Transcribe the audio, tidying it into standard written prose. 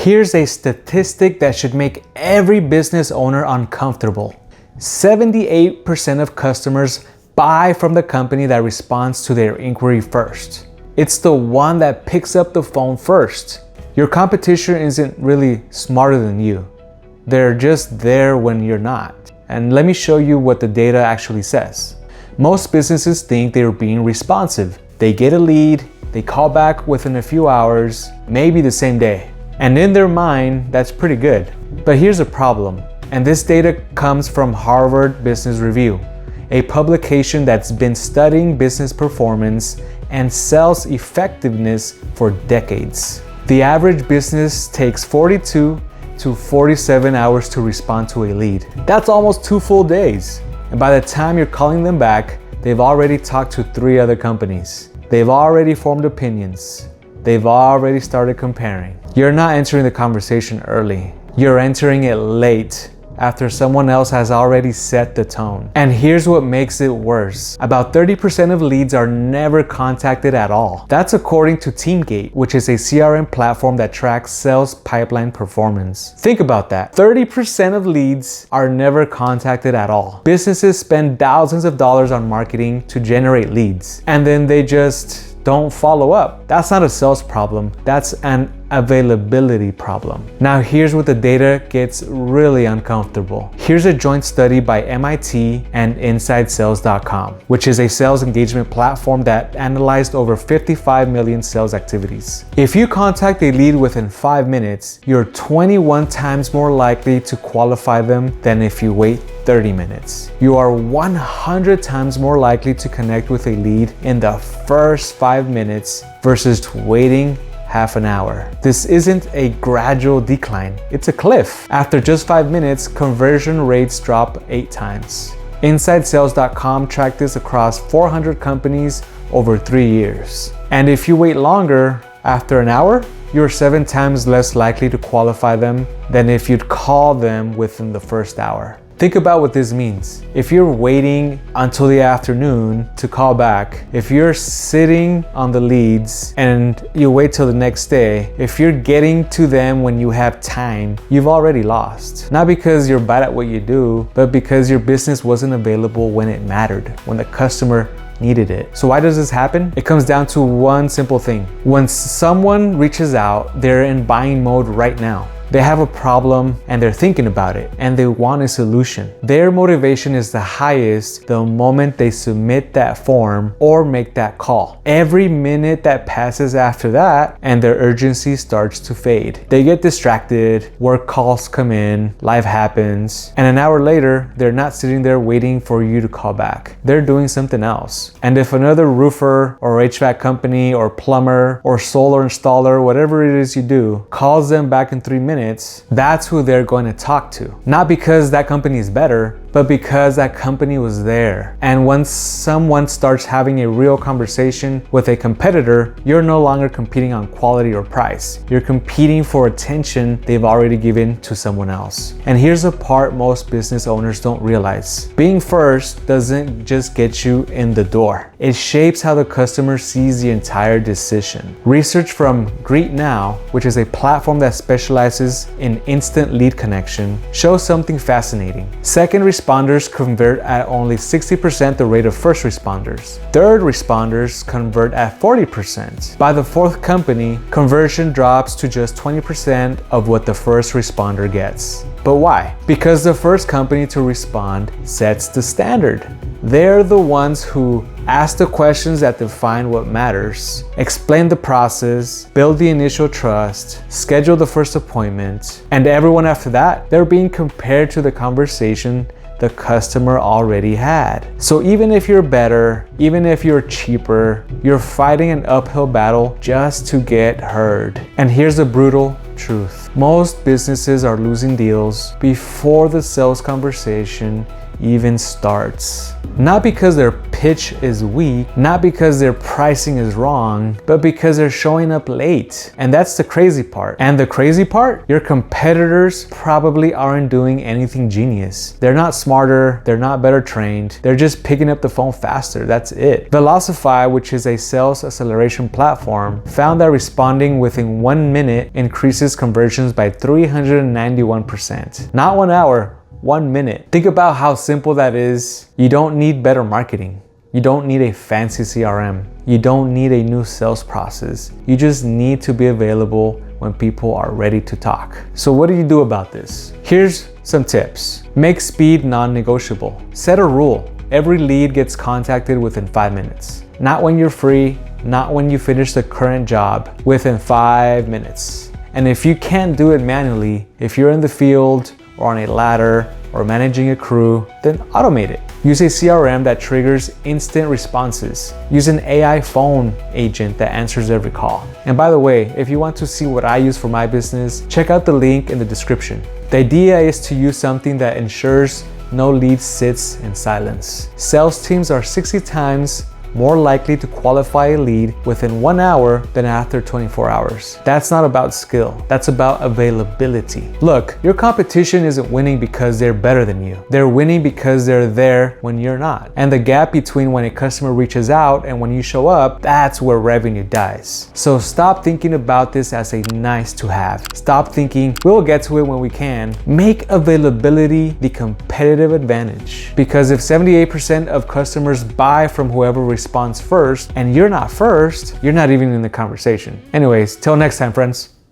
Here's a statistic that should make every business owner uncomfortable. 78% of customers buy from the company that responds to their inquiry first. It's the one that picks up the phone first. Your competition isn't really smarter than you. They're just there when you're not. And let me show you what the data actually says. Most businesses think they're being responsive. They get a lead, they call back within a few hours, maybe the same day. And in their mind, that's pretty good. But here's a problem. And this data comes from Harvard Business Review, a publication that's been studying business performance and sales effectiveness for decades. The average business takes 42 to 47 hours to respond to a lead. That's almost 2 full days. And by the time you're calling them back, they've already talked to 3 other companies. They've already formed opinions. They've already started comparing. You're not entering the conversation early. You're entering it late, after someone else has already set the tone. And here's what makes it worse. About 30% of leads are never contacted at all. That's according to Teamgate, which is a CRM platform that tracks sales pipeline performance. Think about that. 30% of leads are never contacted at all. Businesses spend thousands of dollars on marketing to generate leads, and then they just don't follow up. That's not a sales problem. That's an availability problem. Now here's where the data gets really uncomfortable. Here's a joint study by MIT and InsideSales.com, which is a sales engagement platform that analyzed over 55 million sales activities. If you contact a lead within 5 minutes, you're 21 times more likely to qualify them than if you wait 30 minutes. You are 100 times more likely to connect with a lead in the first 5 minutes versus waiting half an hour. This isn't a gradual decline, it's a cliff. After just 5 minutes, conversion rates drop 8 times. InsideSales.com tracked this across 400 companies over 3 years. And if you wait longer, after an hour, you're 7 times less likely to qualify them than if you'd call them within the first hour. Think about what this means. If you're waiting until the afternoon to call back, if you're sitting on the leads and you wait till the next day, if you're getting to them when you have time, you've already lost. Not because you're bad at what you do, but because your business wasn't available when it mattered, when the customer needed it. So why does this happen? It comes down to one simple thing. When someone reaches out, they're in buying mode right now. They have a problem and they're thinking about it and they want a solution. Their motivation is the highest the moment they submit that form or make that call. Every minute that passes after that and their urgency starts to fade. They get distracted, work calls come in, life happens, and an hour later, they're not sitting there waiting for you to call back. They're doing something else. And if another roofer or HVAC company or plumber or solar installer, whatever it is you do, calls them back in 3 minutes, that's who they're going to talk to. Not because that company is better, but because that company was there. And once someone starts having a real conversation with a competitor, you're no longer competing on quality or price. You're competing for attention they've already given to someone else. And here's a part most business owners don't realize. Being first doesn't just get you in the door. It shapes how the customer sees the entire decision. Research from Greet Now, which is a platform that specializes in instant lead connection, shows something fascinating. Second responders convert at only 60% the rate of first responders. Third responders convert at 40%. By the fourth company, conversion drops to just 20% of what the first responder gets. But why? Because the first company to respond sets the standard. They're the ones who ask the questions that define what matters, explain the process, build the initial trust, schedule the first appointment, and everyone after that, they're being compared to the conversation the customer already had. So even if you're better, even if you're cheaper, you're fighting an uphill battle just to get heard. And here's the brutal truth. Most businesses are losing deals before the sales conversation even starts. Not because their pitch is weak, not because their pricing is wrong, but because they're showing up late. And that's the crazy part. And the crazy part? Your competitors probably aren't doing anything genius. They're not smarter, they're not better trained, they're just picking up the phone faster, that's it. Velocify, which is a sales acceleration platform, found that responding within 1 minute increases conversions by 391%. Not 1 hour, 1 minute. Think about how simple that is. You don't need better marketing. You don't need a fancy CRM. You don't need a new sales process. You just need to be available when people are ready to talk. So what do you do about this? Here's some tips. Make speed non-negotiable. Set a rule. Every lead gets contacted within 5 minutes. Not when you're free, not when you finish the current job, within 5 minutes. And if you can't do it manually, if you're in the field or on a ladder or managing a crew, then automate it. Use a CRM that triggers instant responses. Use an AI phone agent that answers every call. And by the way, if you want to see what I use for my business, check out the link in the description. The idea is to use something that ensures no lead sits in silence. Sales teams are 60 times more likely to qualify a lead within 1 hour than after 24 hours. That's not about skill, that's about availability. Look, your competition isn't winning because they're better than you. They're winning because they're there when you're not. And the gap between when a customer reaches out and when you show up, that's where revenue dies. So stop thinking about this as a nice to have. Stop thinking, we'll get to it when we can. Make availability the competitive advantage. Because if 78% of customers buy from whoever responds first and you're not first, you're not even in the conversation. Anyways, till next time, friends.